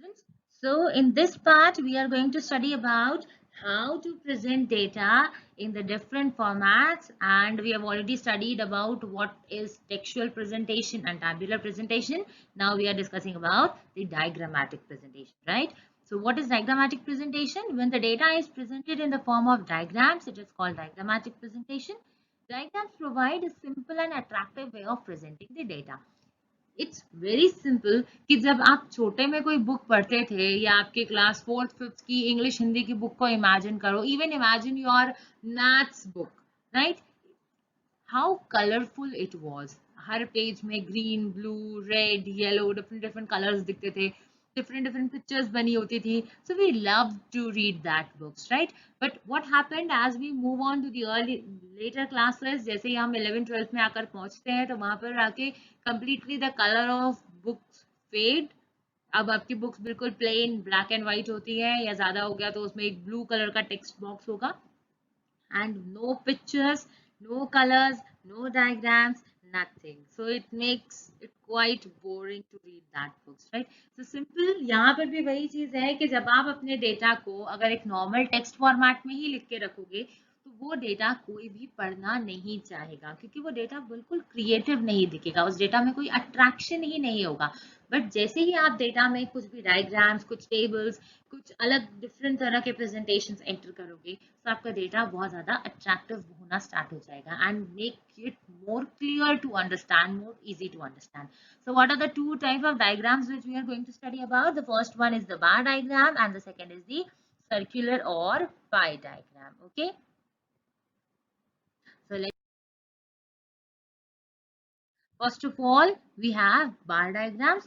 students. So in this part, we are going to study about how to present data in the different formats, and we have already studied about what is textual presentation and tabular presentation. Now we are discussing about the diagrammatic presentation, right? So what is diagrammatic presentation? When the data is presented in the form of diagrams, it is called diagrammatic presentation. Diagrams provide a simple and attractive way of presenting the data. It's very simple कि जब आप छोटे में कोई book पढ़ते थे या आपके क्लास फोर्थ फिफ्थ की इंग्लिश हिंदी की बुक को इमेजिन करो, even imagine your maths book, right? How colourful it was. हर पेज में green, blue, red, yellow, different different colours दिखते थे, different different pictures bani hoti thi. So we loved to read that books, right? But what happened as we move on to the early later classes, जैसे ही हम 11 12th में आकर पहुंचते हैं तो वहां पर आके completely the color of books fade. अब आपकी बुक्स बिल्कुल प्लेन ब्लैक एंड व्हाइट होती है, या ज्यादा हो गया तो उसमें एक ब्लू कलर का टेक्स्ट बॉक्स होगा, and no pictures, no colors, no diagrams, nothing. So it makes it quite boring to read that books, right? So simple. यहाँ पर भी वही चीज है कि जब आप अपने डेटा को अगर एक नॉर्मल टेक्स्ट फॉर्मेट में ही लिख के रखोगे तो वो डेटा कोई भी पढ़ना नहीं चाहेगा, क्योंकि वो डेटा बिल्कुल क्रिएटिव नहीं दिखेगा, उस डेटा में कोई अट्रैक्शन ही नहीं होगा. बट जैसे ही आप डेटा में कुछ भी डायग्राम्स, कुछ टेबल्स, कुछ अलग डिफरेंट तरह के प्रेजेंटेशंस एंटर करोगे तो आपका डेटा बहुत ज्यादा अट्रैक्टिव होना स्टार्ट हो जाएगा and make it more clear to understand, more easy to understand. So what are the two types of diagrams which we are going to study about? The first one is the bar diagram and the second is the circular or pie diagram. Okay. So let's first of all we have bar diagrams.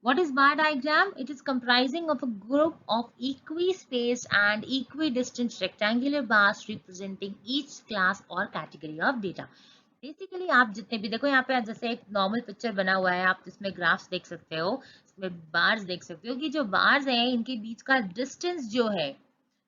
What is bar diagram? It is comprising of a group of equi-spaced and equidistant rectangular bars representing each class or category of data. Basically आप जितने भी देखो यहाँ पे जैसे एक normal picture बना हुआ है, आप इसमें ग्राफ्स देख सकते हो, इसमें बार्स देख सकते हो कि जो बार्स हैं इनके बीच का डिस्टेंस जो है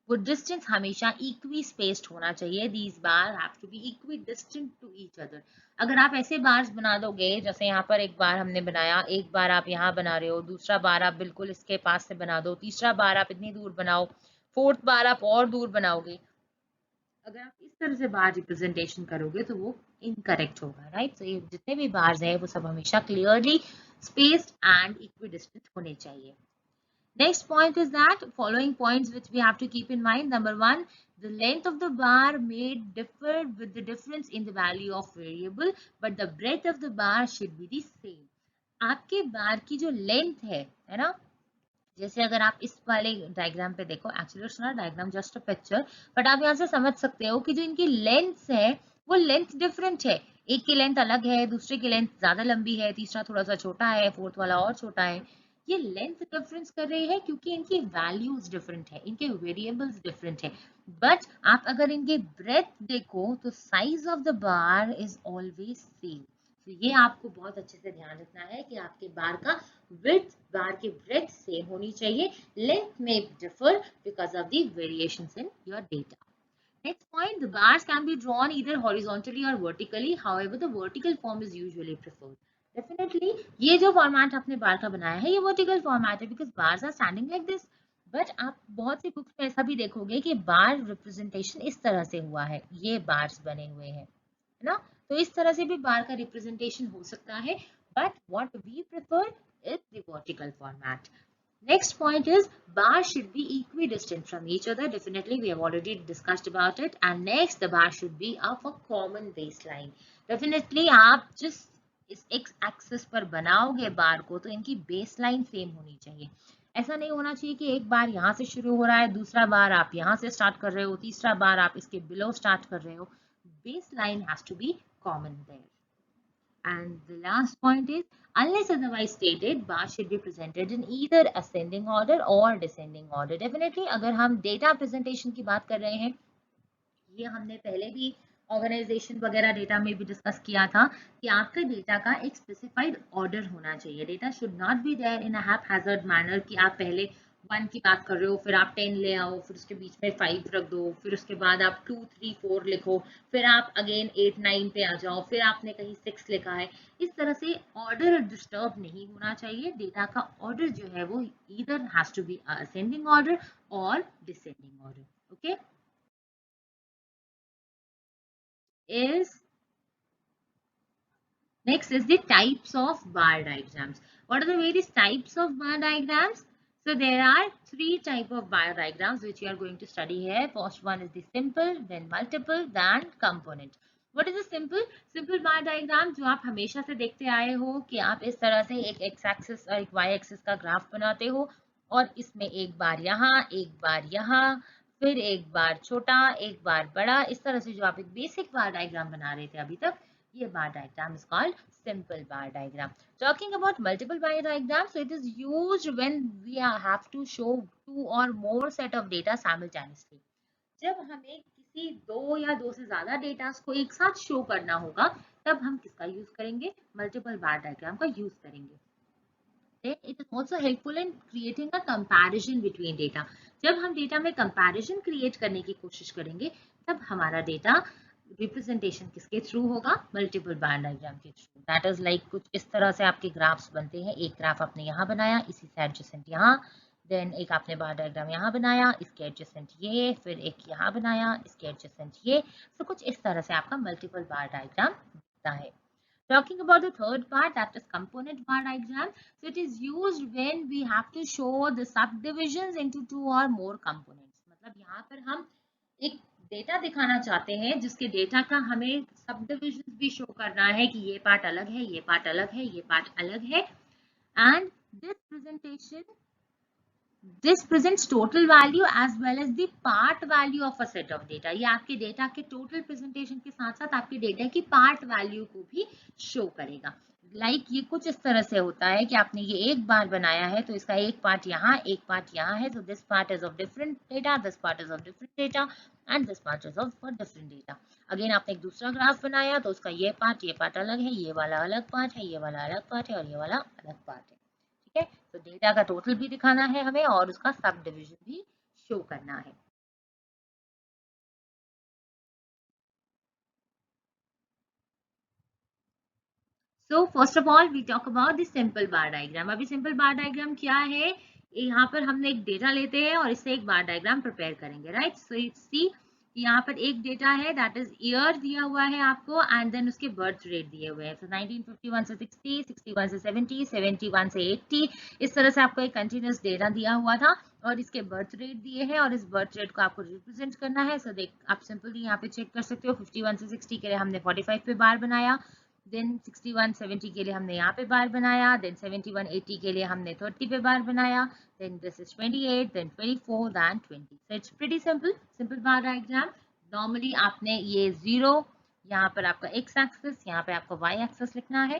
वो डिस्टेंस हमेशा इक्वी स्पेस्ड होना चाहिए. These bar have to be equidistant to each other. अगर आप ऐसे बार्स बना दोगे, जैसे यहाँ पर एक बार हमने बनाया, एक बार आप यहाँ बना रहे हो, दूसरा बार आप बिल्कुल इसके पास से बना दो, तीसरा बार आप इतनी दूर बनाओ, फोर्थ बार आप और दूर बनाओगे, अगर आप इस तरह से बार रिप्रेजेंटेशन करोगे तो वो इनकरेक्ट होगा, राइट? तो ये जितने भी बार्स हैं वो सब हमेशा क्लियरली स्पेस्ड एंड इक्विडिस्टेंट होने चाहिए. Next point is that following points which we have to keep in mind. Number one, the length of the bar may differ with the difference in the value of variable, but the breadth of the bar should be the same. आपके बार की जो length है ना, जैसे अगर आप इस वाले डायग्राम पे देखो, actually it's not diagram, just a picture, but आप यहाँ से समझ सकते हो कि जो इनकी लेंथ है वो लेंथ डिफरेंट है. एक की लेंथ अलग है, दूसरे की लेंथ ज्यादा लंबी है, तीसरा थोड़ा सा छोटा है, फोर्थ वाला और छोटा है. ये लेंथ डिफरेंस कर रहे हैं क्योंकि इनकी वैल्यूज डिफरेंट है, इनके वेरिएबल्स डिफरेंट है. बट आप अगर इनके ब्रेथ देखो तो size of the bar is always same. तो ये आपको बहुत अच्छे से ध्यान रखना है कि आपके बार का विड्थ बार की ब्रेथ सेम होनी चाहिए. लेंथ में differ because of the variations in your data. Next point, the bars can be drawn either horizontally or vertically. However, the vertical form is usually preferred. Definitely, ये जो format आपने बार का बनाया है ये वर्टिकल फॉर्मेट है, because bars are standing like this. But आप बहुत सी बुक्स में ऐसा भी देखोगे कि बार रिप्रेजेंटेशन इस तरह से हुआ है, ये बार्स बने हुए हैं, है ना? तो इस तरह से भी बार का रिप्रेजेंटेशन हो सकता है, but what we prefer is the vertical format. Next point is bars should be equidistant from each other. Definitely we have already discussed about it. And next the bar should be of a common baseline. Definitely आप जिस इस x axis पर बनाओगे बार को तो इनकी baseline same होनी चाहिए. ऐसा नहीं होना चाहिए कि एक बार यहाँ से शुरू हो रहा है, दूसरा बार आप यहाँ से स्टार्ट कर रहे हो, तीसरा बार आप इसके बिलो स्टार्ट कर रहे हो. Baseline has to be common there. And the last point is, unless otherwise stated, bars should be presented in either ascending order or descending order. Definitely, अगर हम data presentation की बात कर रहे हैं, ये हमने पहले भी ऑर्गेनाइजेशन वगैरह डेटा में भी डिस्कस किया था कि आपके डेटा का एक स्पेसिफाइड ऑर्डर होना चाहिए. Data should not be there in a haphazard manner कि आप पहले 1 की बात कर रहे हो, फिर आप 10 ले आओ, फिर उसके बीच में 5 रख दो, फिर उसके बाद आप 2 3 4 लिखो, फिर आप अगेन 8 9 पे आ जाओ, फिर आपने कहीं 6 लिखा है। इस तरह से ऑर्डर डिस्टर्ब नहीं होना चाहिए। डेटा का ऑर्डर जो है वो either has to be ascending order और descending order. Okay, is next is the types of bar diagrams. What are the various types of bar diagrams? So there are three type of bar diagrams which you are going to study here. First one is the simple, then multiple, then component. What is the simple? Simple bar diagram जो आप हमेशा से देखते आए हो कि आप इस तरह से एक x axis और एक y axis का ग्राफ बनाते हो और इसमें एक बार यहाँ, एक बार यहाँ, फिर एक बार छोटा, एक बार बड़ा, इस तरह से जो आप एक बेसिक बार डायग्राम बना रहे थे अभी तक, ये bar diagram is called simple bar diagram. Talking about multiple bar diagram, so it is used when we have to show two or more set of data simultaneously. जब हमें किसी दो या दो से ज्यादा डेटा को एक साथ शो करना होगा, तब हम किसका यूज करेंगे? मल्टीपल बार डायग्राम का यूज करेंगे. Then it is also helpful in creating a comparison between data. जब हम डेटा में कंपैरिजन क्रिएट करने की कोशिश करेंगे, तब हमारा डेटा रिप्रेजेंटेशन किसके थ्रू होगा? मल्टीपल बार डायग्राम के थ्रू. दैट इज लाइक कुछ इस तरह से आपके ग्राफ्स बनते हैं. एक ग्राफ आपने यहाँ बनाया, इसी से एडजेसेंट यहाँ, देन एक आपने बार डायग्राम यहाँ बनाया, इसके एडजेसेंट ये, फिर एक यहाँ बनाया, इसके एडजेसेंट ये. तो कुछ इस तरह से आपका मल्टीपल बार डायग्राम बनता है. Talking about the third part, that is component bar diagram. So it is used when we have to show the subdivisions into two or more components. मतलब यहाँ पर हम एक डेटा दिखाना चाहते हैं जिसके डेटा का हमें subdivisions भी शो करना है कि ये पार्ट अलग है, ये पार्ट अलग है, ये पार्ट अलग है. And this presents total value as well as the part value of a set of data. ये आपके डेटा के टोटल प्रेजेंटेशन के साथ साथ आपके डेटा की पार्ट वैल्यू को भी शो करेगा. ये कुछ इस तरह से होता है कि आपने ये एक बार बनाया है तो इसका एक पार्ट यहाँ, एक पार्ट यहाँ है. तो this part is of different data, this part is of different data and this part is of different data. Again आपने एक दूसरा ग्राफ बनाया तो उसका ये पार्ट अलग है, ये वाला अलग पार्ट है, ये वाला अलग पार्ट है और ये वाला अलग पार्ट है. ठीक है, तो डेटा का टोटल भी दिखाना है हमें और उसका सब डिविजन भी शो करना है. So first of all we talk about the simple bar diagram. अभी सिंपल बार डायग्राम क्या है? यहाँ पर हमने एक डेटा लेते हैं और इससे एक बार डायग्राम प्रिपेयर करेंगे. राइट, सो सी यहाँ पर एक डेटा है, दैट इज ईयर दिया हुआ है आपको एंड देन उसके बर्थ रेट दिए हुए हैं. तो 1951 से 60, 61 से 70, 71 से 80, इस तरह से आपको एक कंटिन्यूस डेटा दिया हुआ था और इसके बर्थ रेट दिए हैं और इस बर्थ रेट को आपको रिप्रेजेंट करना है. सो देख आप सिंपली यहाँ पे चेक कर सकते हो. 51 से 60 के लिए हमने 45 पे बार बनाया, देन 61 70 के लिए हमने यहाँ पे बार बनाया, देन 71 80 के लिए हमने 30 पे बार बनाया, then this is 28, then 24, then 20. So it's pretty simple bar diagram. Normally आपने ये 0, यहाँ पर आपका x एक्सिस, यहाँ पे आपका y एक्सिस लिखना है.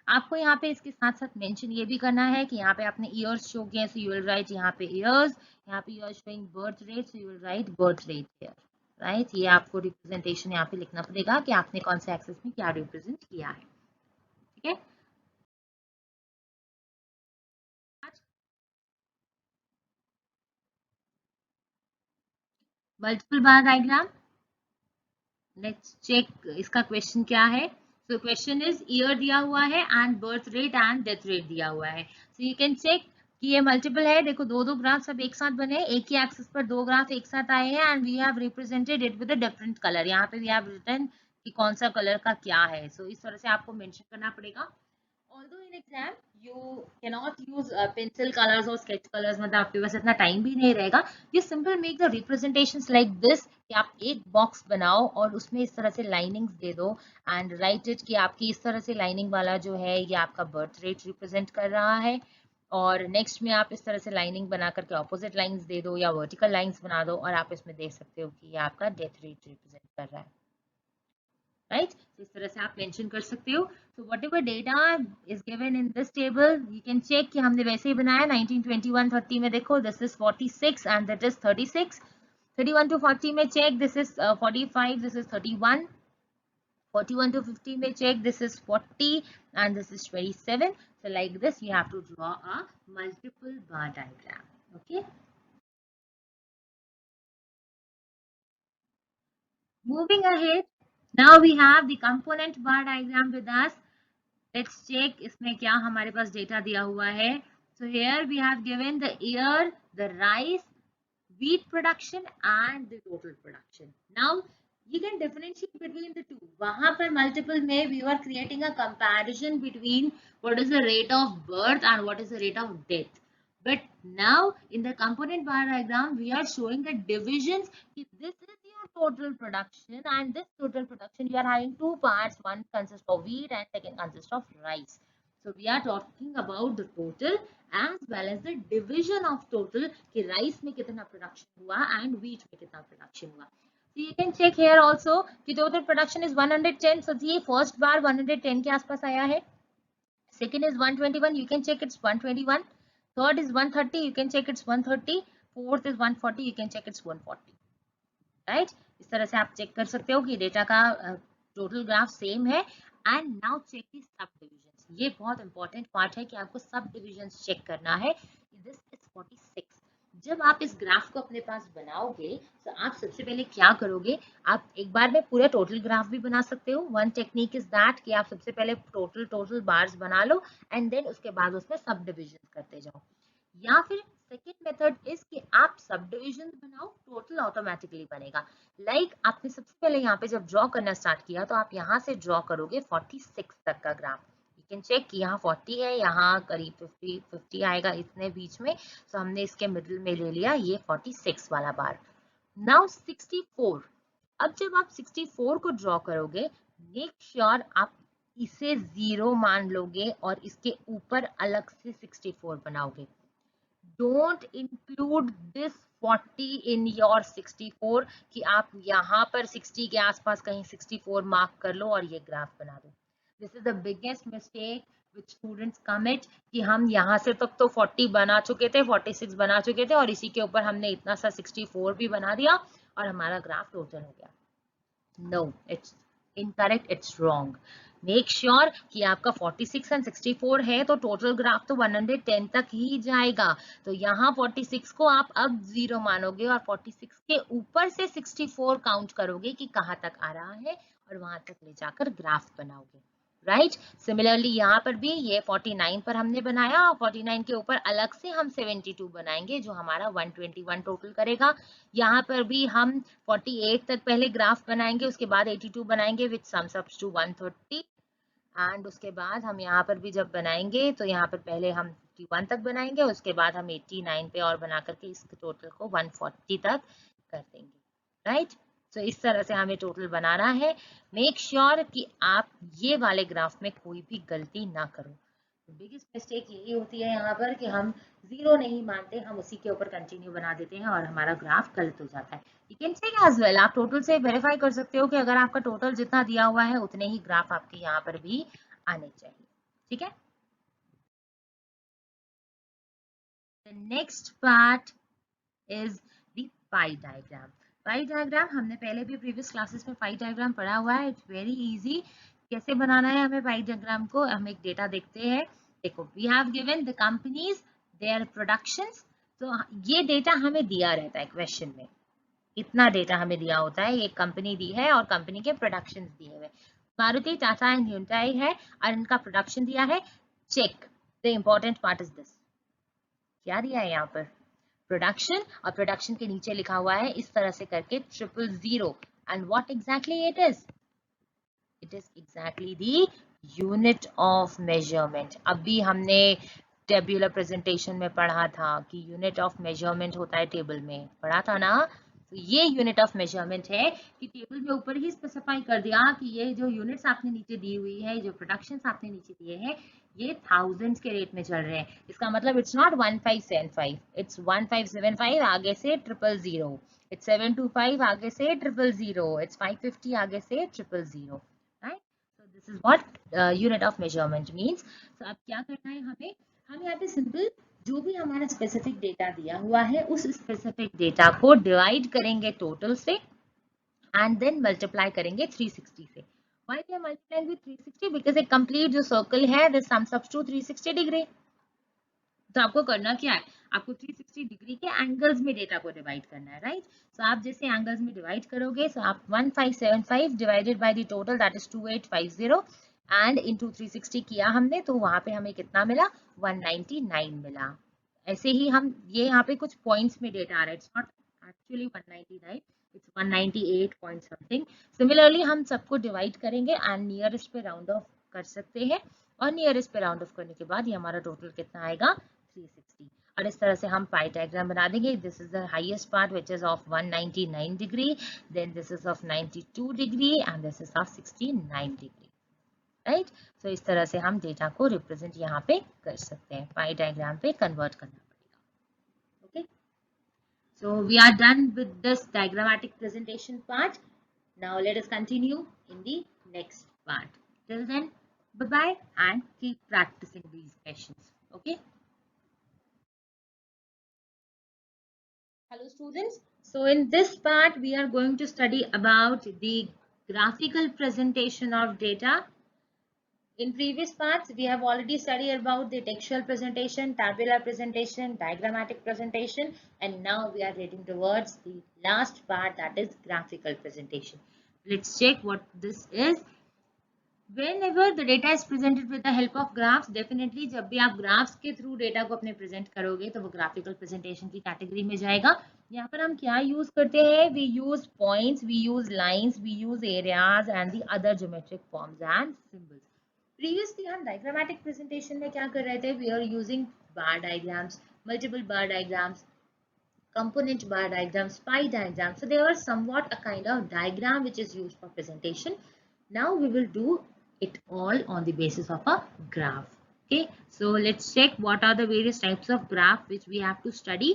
आपको यहाँ पे इसके साथ साथ मेंशन ये भी करना है कि यहाँ पे आपने ईयर्स शो किया, so you will write यहाँ पे ईयर्स, यहाँ पे you are showing birth rate, so you will write birth rate here. Right, ये आपको रिप्रेजेंटेशन यहाँ पे लिखना पड़ेगा कि आपने कौन से एक्सिस में क्या रिप्रेजेंट किया है. ठीक है, multiple bar diagram. Let's check इसका क्वेश्चन क्या है. सो क्वेश्चन इज ईयर दिया हुआ है and birth rate and death rate दिया हुआ है. सो यू कैन चेक कि ये मल्टीपल है. देखो दो दो ग्राफ सब एक साथ बने, एक ही एक्सिस पर दो ग्राफ एक साथ आए हैं and we have represented it with a different colour. यहाँ पे वी हैव रिटन कि कौन सा कलर का क्या है. सो इस तरह से आपको मेंशन करना पड़ेगा. Although in exam you cannot use pencil colors or sketch colors, मतलब आपके पास इतना टाइम भी नहीं रहेगा. You simply make the representations like this कि आप एक बॉक्स बनाओ और उसमें इस तरह से लाइनिंग्स दे दो एंड राइट इट कि आपकी इस तरह से लाइनिंग वाला जो है ये आपका बर्थ रेट रिप्रेजेंट कर रहा है और नेक्स्ट में आप इस तरह से लाइनिंग बना करके ऑपोजिट लाइंस दे दो या वर्टिकल लाइंस बना दो और आप इसमें देख सकते हो कि ये आपका डेथ रेट रिप्रेजेंट कर रहा है. राइट, इस तरह से आप मेंशन कर सकते हो. So whatever data is given in this table you can check कि हमने वैसे ही बनाया. 1921 30 में देखो this is 46 and that is 36. 31 to 40 में check this is 45, this is 31. 41 to 50 में check this is 40 and this is 27. So like this you have to draw a multiple bar diagram. Okay. Moving ahead, now we have the component bar diagram with us. Let's check इसमें क्या हमारे पास data दिया हुआ है. So here we have given the year, the rice, wheat production and the total production. Now you can differentiate between the two. वहां पर multiple में we were creating a comparison between what is the rate of birth and what is the rate of death. But now in the component bar diagram we are showing the divisions. This is your total production, and this total production you are having two parts. One consists of wheat and second consists of rice. So we are talking about the total as well as the division of total कि rice में कितना production हुआ and wheat में कितना production हुआ. So you can check here also कि total production is 110. So ये first bar 110 के आसपास आया है. Second is 121. You can check it's 121. Third is 130. You can check it's 130. Fourth is 140. You can check it's 140. Right. इस तरह से आप चेक कर सकते हो कि डेटा का टोटल ग्राफ सेम है. एंड नाउ चेक दी सब डिविजन्स. ये बहुत इंपॉर्टेंट पार्ट है कि आपको सब डिविजन्स चेक करना है. This is 46. जब आप इस ग्राफ को अपने पास बनाओगे तो आप सबसे पहले क्या करोगे, आप एक बार में पूरा टोटल ग्राफ भी बना सकते हो. वन टेक्निक इज दैट कि आप सबसे पहले टोटल बार्स बना लो एंड देन उसके बाद उसमें सब डिविजन करते जाओ. या फिर सेकेंड मेथड इज कि आप सब डिविजन बनाओ, टोटल ऑटोमेटिकली बनेगा. लाइक आपने सबसे पहले यहाँ पे जब ड्रॉ करना स्टार्ट किया तो आप यहाँ से ड्रॉ करोगे 46 तक का ग्राफ. यू कैन चेक कि यहाँ 40 है, यहाँ करीब 50 आएगा इतने बीच में. तो हमने इसके मिडिल में ले लिया ये 46 वाला बार. नाउ 64. अब जब आप 64 को ड्रॉ करोगे, मेक श्योर आप इसे 0 मान लोगे और इसके ऊपर अलग से 64 बनाओगे. Don't include this 40 in your 64 कि आप यहाँ पर 60 के आसपास कहीं 64 मार्क कर लो और ये ग्राफ बना दो. This is the biggest mistake which students commit कि हम यहाँ से तक तो 40 बना चुके थे, 46 बना चुके थे और इसी के ऊपर हमने इतना सा 64 भी बना दिया और हमारा ग्राफ टोटल हो गया. No, it's incorrect, it's wrong. Make sure कि आपका 46 एंड 64 है तो टोटल ग्राफ तो 110 तक ही जाएगा. तो यहाँ 46 को आप अब 0 मानोगे और 46 के ऊपर से 64 काउंट करोगे कि कहाँ तक आ रहा है और वहां तक ले जाकर ग्राफ बनाओगे. राइट. सिमिलरली यहाँ पर भी ये 49 पर हमने बनाया और 49 के ऊपर अलग से हम 72 बनाएंगे जो हमारा 121 टोटल करेगा. यहाँ पर भी हम 48 तक पहले ग्राफ बनाएंगे, उसके बाद 82 बनाएंगे विच सम्स अप टू 130. एंड उसके बाद हम यहाँ पर भी जब बनाएंगे तो यहाँ पर पहले हम 51 तक बनाएंगे, उसके बाद हम 89 पे और बना करके इस टोटल को 140 तक कर देंगे. राइट. तो इस तरह से हमें टोटल बनाना है. मेक श्योर कि आप ये वाले ग्राफ में कोई भी गलती ना करो. बिगेस्ट मिस्टेक यही होती है यहाँ पर कि हम 0 नहीं मानते, हम उसी के ऊपर कंटिन्यू बना देते हैं और हमारा ग्राफ गलत हो जाता है. You can check as well, आप टोटल से वेरीफाई कर सकते हो कि अगर आपका टोटल जितना दिया हुआ है उतने ही ग्राफ आपके यहाँ पर भी आने चाहिए. ठीक है. The next part is the pie diagram. Pi diagram हमने पहले भी प्रीवियस क्लासेस में पाई डायग्राम पढ़ा हुआ है. It's very easy. कैसे बनाना है हमें पाई डायग्राम को, हम एक डेटा देखते हैं. देखो, we have given the companies, their productions. तो ये डेटा हमें दिया रहता है क्वेश्चन में. इतना डेटा हमें दिया होता है, एक कंपनी दी है और कंपनी के प्रोडक्शन दिए हुए. मारुति, टाटा एंड ह्युंडई है और इनका प्रोडक्शन दिया है. Check the important part is this. क्या दिया है यहाँ पर? प्रोडक्शन, और प्रोडक्शन के नीचे लिखा हुआ है इस तरह से करके 000. And what exactly it is exactly the unit of measurement. अभी हमने टेबुलर प्रेजेंटेशन में पढ़ा था कि यूनिट ऑफ मेजरमेंट होता है, टेबल में पढ़ा था ना. तो ये यूनिट ऑफ मेजरमेंट है कि टेबल में ऊपर ही स्पेसिफाई कर दिया कि ये जो यूनिट्स आपने नीचे दी हुई है, जो प्रोडक्शंस आपने नीचे दिए हैं, ये थाउजेंड्स के रेट में चल रहे हैं. इसका मतलब इट्स नॉट 1575, इट्स 1575 आगे से 000, इट्स 725 आगे से 000, इट्स 550 आगे से 000. Right. So this is what unit of measurement means. तो अब क्या करना है हमें, हम यहाँ पे सिंपल जो भी हमारा स्पेसिफिक डेटा दिया हुआ है उस स्पेसिफिक डेटा को डिवाइड करेंगे टोटल से एंड देन मल्टीप्लाई करेंगे 360 से. Why we are multiplying with 360? Because a complete जो सर्कल है this sums up to 360 degree. तो आपको करना क्या है, आपको 360 डिग्री के एंगल्स में डेटा को डिवाइड करना है, राइट। सो आप जैसे एंगल्स में डिवाइड करोगे, सो आप 1575 divided by the total that is 2850 and into 360 किया हमने, तो वहां पे हमें कितना मिला, 199 मिला। ऐसे ही हम ये यहाँ पे कुछ पॉइंट्स में डेटा आ रहा है, it's not actually 199, it's 198 point something. Similarly हम सबको डिवाइड करेंगे एंड नियरेस्ट पे राउंड ऑफ कर सकते हैं, और नियरेस्ट पे राउंड ऑफ करने के बाद ये हमारा टोटल कितना आएगा, 360। और इस तरह से हम पाई डायग्राम बना देंगे। This is the highest part which is of 199 degree, then this is of 92 degree and this is of 69 degree, right. So इस तरह से हम डेटा को रिप्रेजेंट यहाँ पे कर सकते हैं, पाई डायग्राम पे कन्वर्ट करना पड़ेगा। Okay, so we are done with this diagrammatic presentation part. Now let us continue in the next part. Till then, bye bye and keep practicing these questions. Okay. Hello students. So in this part we are going to study about the graphical presentation of data. In previous parts, we have already studied about the textual presentation, tabular presentation, diagrammatic presentation, and now we are heading towards the last part, that is graphical presentation. Let's check what this is. Whenever the data is presented with the help of graphs, definitely जब भी आप graphs के through data को अपने present करोगे तो वो graphical presentation की category में जाएगा। यहाँ पर हम क्या use करते हैं? We use points, we use lines, we use areas and the other geometric forms and symbols. Previously हम diagrammatic presentation में क्या कर रहे थे? We are using bar diagrams, multiple bar diagrams, component bar diagrams, pie diagrams. So they were somewhat a kind of diagram which is used for presentation. Now we will do it all on the basis of a graph. Okay, so let's check what are the various types of graph which we have to study.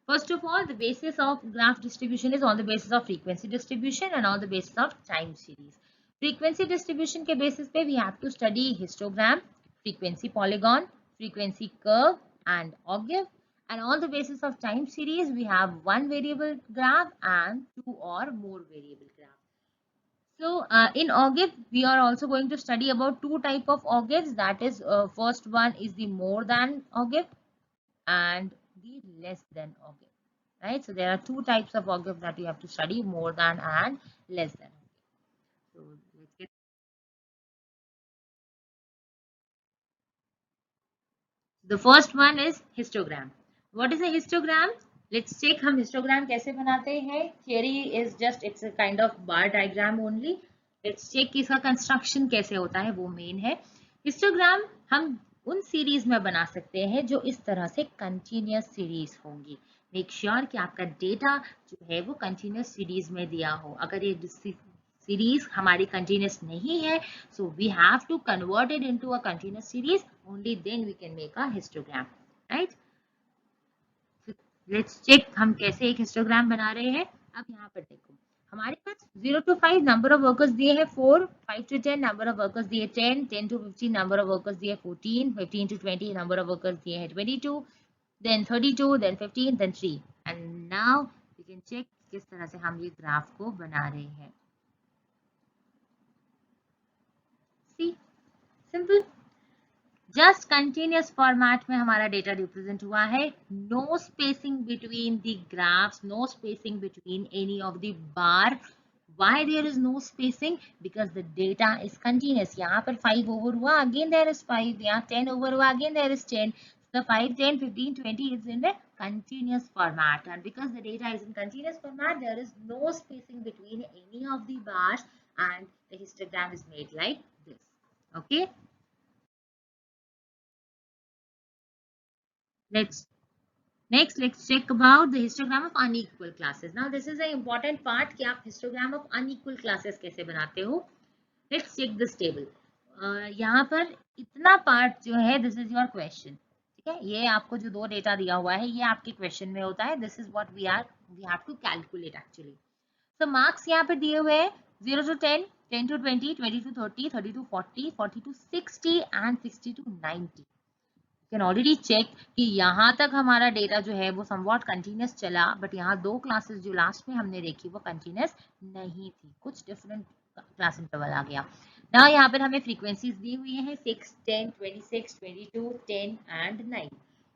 First of all, the basis of graph distribution is on the basis of frequency distribution and on the basis of time series. Frequency distribution के basis पे we have to study histogram, frequency polygon, frequency curve and octave. And on the basis of time series, we have one variable graph and two or more variable graphs. So in octave, we are also going to study about two type of octaves. That is, first one is the more than octave and the less than octave. Right. So there are two types of octave that you have to study: more than and less than. So let's get. The first one is histogram. What is a histogram? Let's check हम histogram कैसे बनाते हैं. Theory is just it's a kind of bar diagram only. Let's check इसका construction कैसे होता है, वो main है. Histogram हम उन series में बना सकते हैं जो इस तरह से continuous series होंगी. Make sure कि आपका data जो है वो continuous series में दिया हो. अगर ये series हमारी continuous नहीं है, so we have to convert it into a continuous series, only then we can make a histogram, right? So let's check हम कैसे एक histogram बना रहे हैं. अब यहाँ पर देखो, हमारे पास 0 to 5 number of workers दिए हैं 4, 5 to 10 number of workers दिए 10, 10 to 15 number of workers दिए 14, 15 to 20 number of workers दिए हैं 22, then 32, then 15, then 3. And now we can check किस तरह से हम ये ग्राफ को बना रहे हैं. See, simple. Just continuous format में हमारा डेटा रिप्रेजेंट हुआ है. No spacing between the graphs, no spacing between any of the bar. Why there is no spacing? Because the data is continuous. यहाँ पर 5 over हुआ, again there is 5. यहाँ 10 over हुआ, again there is 10. The 5, 10, 15, 20 is in the continuous format, and because the data is in continuous format, there is no spacing between any of the bars, and the histogram is made like this. Okay. Let's check about the histogram of unequal classes. Now this is an important part कि आप histogram of unequal classes कैसे बनाते हो. Let's check this table. यहाँ पर इतना part जो है, this is your question. ठीक है, ये आपको जो दो डेटा दिया हुआ है ये आपके क्वेश्चन में होता है. This is what we have to calculate actually. So marks यहाँ पर दिए हुए हैं 0 to 10, 10 to 20, 20 to 30, 30 to 40, 40 to 60 and 60 to 90. Can already check कि यहाँ तक हमारा डेटा जो है वो समवॉट कंटिन्यूस चला, बट यहाँ दो क्लासेस जो लास्ट में हमने देखी वो कंटिन्यूस नहीं थी, कुछ डिफरेंट क्लास इंटरवल आ गया ना. यहाँ पर हमें फ्रीक्वेंसीज दी हुई हैं 6, 10, 26, 22, 10 and 9.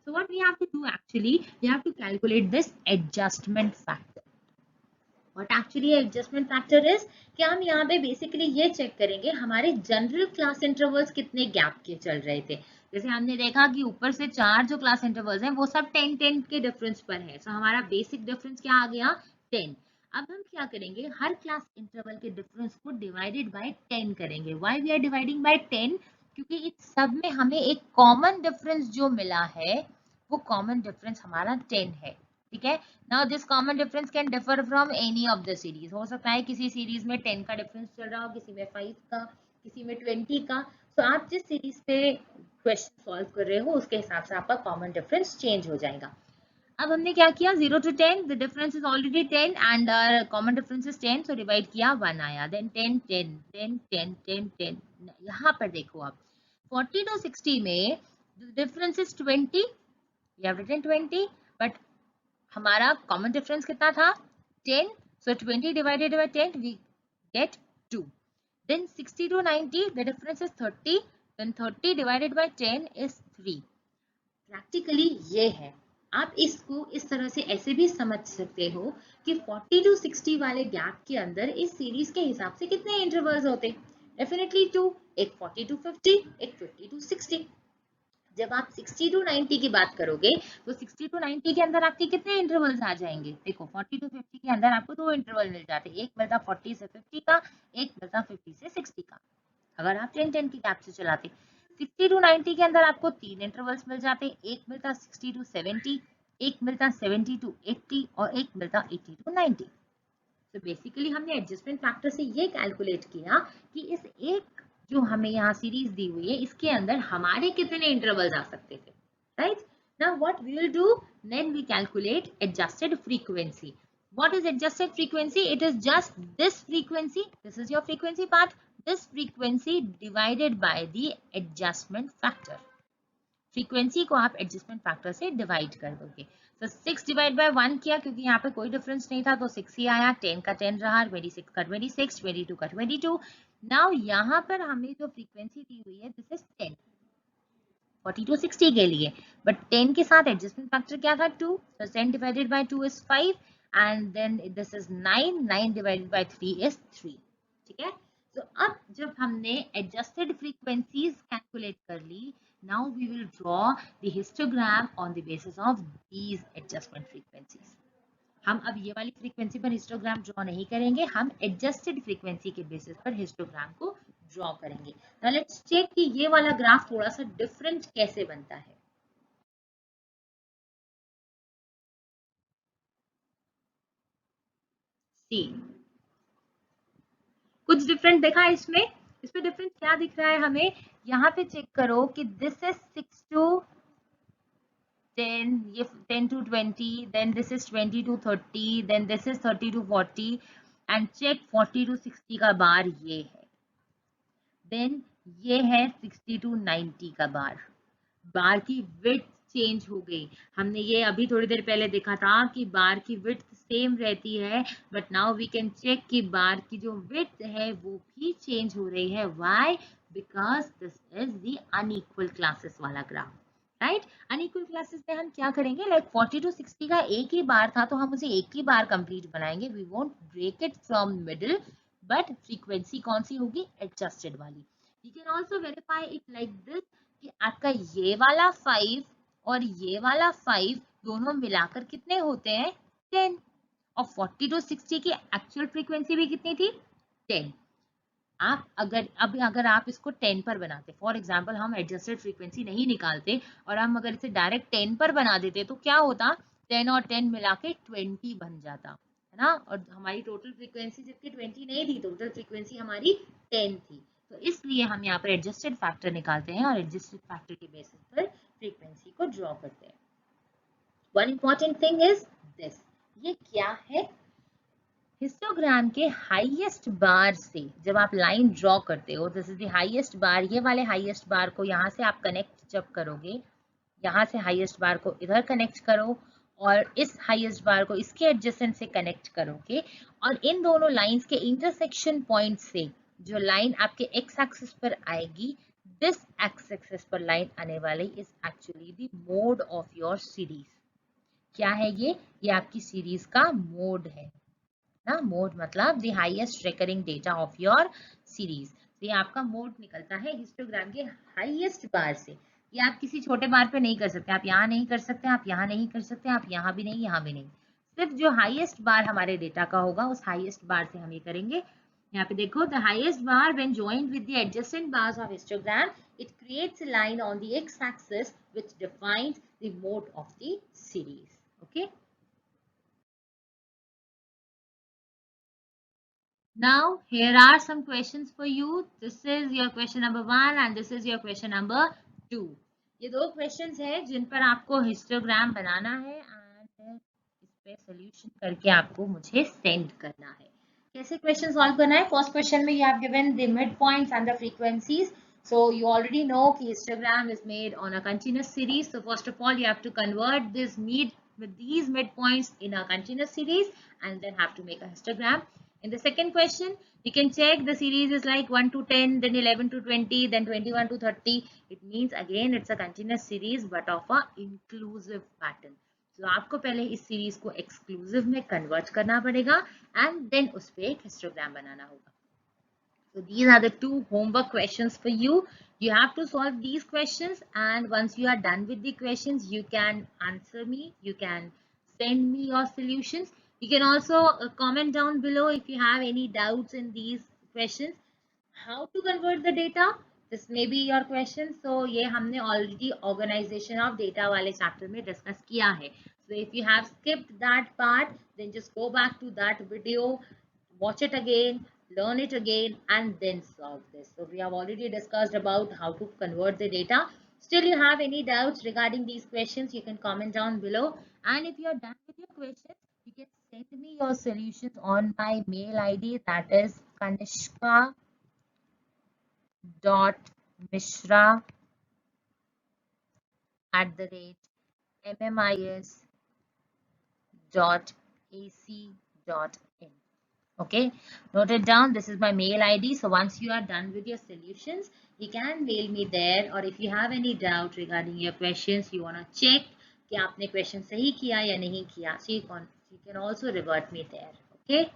So what we have to do actually, we have to calculate this adjustment factor. What actually adjustment factor is कि हम यहाँ पे बेसिकली ये चेक करेंगे हमारे जनरल क्लास इंटरवल्स कितने गैप के चल रहे थे. जैसे हमने देखा कि ऊपर से 4 जो क्लास इंटरवल्स हैं वो सब 10-10 के डिफरेंस पर है. सो हमारा बेसिक डिफरेंस क्या आ गया 10. अब हम क्या करेंगे हर क्लास इंटरवल के डिफरेंस को डिवाइडेड बाय 10 करेंगे. Why we are dividing by 10? क्योंकि इस सब में हमें एक कॉमन डिफरेंस जो मिला है वो कॉमन डिफरेंस हमारा 10 है. ठीक है. Now this common difference can differ from any of the series. हो सकता है किसी सीरीज में 10 का डिफरेंस चल रहा हो, किसी में 5 का, किसी में 20 का. तो आप जिस सीरीज पे क्वेश्चन सॉल्व कर रहे हो उसके हिसाब से आपका कॉमन डिफरेंस चेंज हो जाएगा. अब हमने क्या किया 0 to 10 the difference is already 10 and common difference is 10. So divide किया 1 आया. देन 10 10 10 10 10 10. यहाँ पर देखो आप 40 to 60 में difference is 20. We have written 20 but हमारा कॉमन डिफरेंस कितना था 10. So 20 divided by 10 we get 2. Then 60 to 90 the difference is 30. Then 30 divided by 10 is 3. Practically ये है. आप इसको इस तरह से ऐसे भी समझ सकते हो कि 40 to 60 वाले गैप के अंदर इस सीरीज के हिसाब से कितने इंटरवल्स होते. डेफिनेटली 2. एक 40 to 50, एक 50 to 60. जब आप 60 to 90 की बात करोगे तो 60 to 90 के अंदर आपके कितने इंटरवल्स आ जाएंगे. देखो 40 to 50 के अंदर आपको 2 इंटरवल मिल जाते हैं. एक मिलता 40 से 50 का, एक मिलता 50 से 60 का, अगर आप 10-10 की गैप से चलाते. 60 to 90 के अंदर आपको 3 इंटरवल्स मिल जाते. एक मिलता 60 to 70, एक मिलता 70 to 80 और एक मिलता 80 to 90. तो बेसिकली हमने एडजस्टमेंट फैक्टर से ये कैलकुलेट किया कि इस एक जो हमें यहाँ सीरीज दी हुई है इसके अंदर हमारे कितने इंटरवल्स आ सकते थे. Right. Now what we will do, then we calculate adjusted frequency. What is adjusted frequency? It is just this frequency. This is your frequency part. This frequency divided by the adjustment factor. Frequency को आप adjustment factor से divide कर दोगे. तो 6 divide by 1 किया क्योंकि यहाँ पे कोई डिफरेंस नहीं था तो 6 ही आया. 10 का 10 रहा, 26 का 26, 22 का 22. नाउ यहाँ पर हमें जो फ्रीक्वेंसी दी हुई है दिस इज 10 40 to 60 के लिए, बट 10 के साथ एडजस्टमेंट फैक्टर क्या था 2. so 10 divided by 2 is 5 and then this is 9. 9 divided by 3 is 3. ठीक है. तो अब जब हमने एडजस्टेड फ्रीक्वेंसीज कैलकुलेट कर ली, now we will draw the histogram on the basis of these adjustment frequencies. हम अब ये वाली फ्रीक्वेंसी पर हिस्टोग्राम ड्रॉ नहीं करेंगे, हम एडजस्टेड फ्रीक्वेंसी के बेसिस पर हिस्टोग्राम को ड्रॉ करेंगे. नाउ लेट्स चेक कि ये वाला ग्राफ थोड़ा सा डिफरेंट कैसे बनता है. सी कुछ डिफरेंट देखा इसमें. इसमें डिफरेंस क्या दिख रहा है हमें. यहाँ पे चेक करो कि दिस इज 6 to 10, ये 10 to 20, then this is 20 to 30, then this is 30 to 40 and check 40 to 60 का बार ये है. then ये है 60 to 90 का बार. बार की विड्थ चेंज हो गई. हमने ये अभी थोड़ी देर पहले देखा था कि बार की विड्थ सेम रहती है, but now we can check कि बार की जो विड्थ है वो भी चेंज हो रही है. Why? Because this is the unequal classes वाला ग्राफ. राइट. अनइक्वल क्लासेस में हम क्या करेंगे, लाइक 40 to 60 का एक ही बार था तो हम उसे एक ही बार कंप्लीट बनाएंगे. We won't break it from middle, but frequency कौन सी होगी, एडजस्टेड वाली. You can also verify it like this कि आपका ये वाला 5 और ये वाला 5 दोनों मिलाकर कितने होते हैं 10. और 40 to 60 की एक्चुअल फ्रीक्वेंसी भी कितनी थी 10. आप अगर आप इसको 10 पर बनाते, फॉर एग्जांपल हम एडजस्टेड फ्रीक्वेंसी नहीं निकालते और हम अगर इसे डायरेक्ट 10 पर बना देते तो क्या होता, 10 और 10 मिला के 20 बन जाता है ना. और हमारी टोटल फ्रीक्वेंसी जबकि 20 नहीं थी, टोटल फ्रीक्वेंसी हमारी 10 थी. तो इसलिए हम यहाँ पर एडजस्टेड फैक्टर निकालते हैं और एडजस्टेड फैक्टर के बेसिस पर फ्रीक्वेंसी को ड्रॉ करते हैं. One important thing is this. ये क्या है, हिस्टोग्राम के हाईएस्ट बार से जब आप लाइन ड्रॉ करते हो, दिस इज द हाईएस्ट बार. ये वाले हाईएस्ट बार को यहाँ से आप कनेक्ट जब करोगे, यहाँ से हाईएस्ट बार को इधर कनेक्ट करो और इस हाईएस्ट बार को इसके एडजेसेंट से कनेक्ट करोगे और इन दोनों लाइंस के इंटरसेक्शन पॉइंट से जो लाइन आपके एक्स एक्सिस पर आएगी दिस एक्स एक्सेस पर लाइन आने वाली is actually the mode of your series. क्या है ये आपकी सीरीज का मोड है ना। मोड मतलब the highest recurring data of your series. ये आपका मोड निकलता है हिस्टोग्राम के हाईएस्ट बार से। ये आप किसी छोटे बार पे नहीं कर सकते, आप यहाँ नहीं कर सकते, आप यहाँ नहीं कर सकते, आप यहाँ भी नहीं, यहाँ भी नहीं। सिर्फ जो हाईएस्ट बार हमारे डेटा का होगा उस हाईएस्ट बार से हम ये करेंगे। यहाँ पे देखो, the highest bar when joined with the adjacent bars of histogram, it creates a line on the x-axis which defines the mode of the series. Okay. Now, here are some questions for you. This is your question number 1 and this is your question number 2. ये दो questions है जिन पर आपको histogram बनाना है and इस पे solution करके आपको मुझे send करना है। कैसे question solve करना है? First question में you have given the midpoints and the frequencies. So you already know कि histogram is made on a continuous series. So first of all, you have to convert this with these midpoints in a continuous series and then have to make a histogram. In the second question, you can check the series is like 1 to 10, then 11 to 20, then 21 to 30. It means again it's a continuous series but of a inclusive pattern. So आपको पहले इस series को exclusive में convert करना पड़ेगा and then उस पे एक histogram बनाना होगा. So these are the two homework questions for you. You have to solve these questions and once you are done with the questions, you can answer me, you can send me your solutions. You can also comment down below if you have any doubts in these questions. How to convert the data? This may be your question. So ये हमने already organization of data वाले chapter में discuss किया है. So if you have skipped that part, then just go back to that video, watch it again, learn it again, and then solve this. So we have already discussed about how to convert the data. Still you have any doubts regarding these questions, you can comment down below. And if you are done with your questions, you can send me your solutions on my mail ID, that is kanishka.mishra@mmis.ac.in. Okay, note it down. This is my mail ID. So once you are done with your solutions, you can mail me there. Or if you have any doubt regarding your questions, you want to check कि आपने question सही किया या नहीं किया, so you can also revert me there. Okay.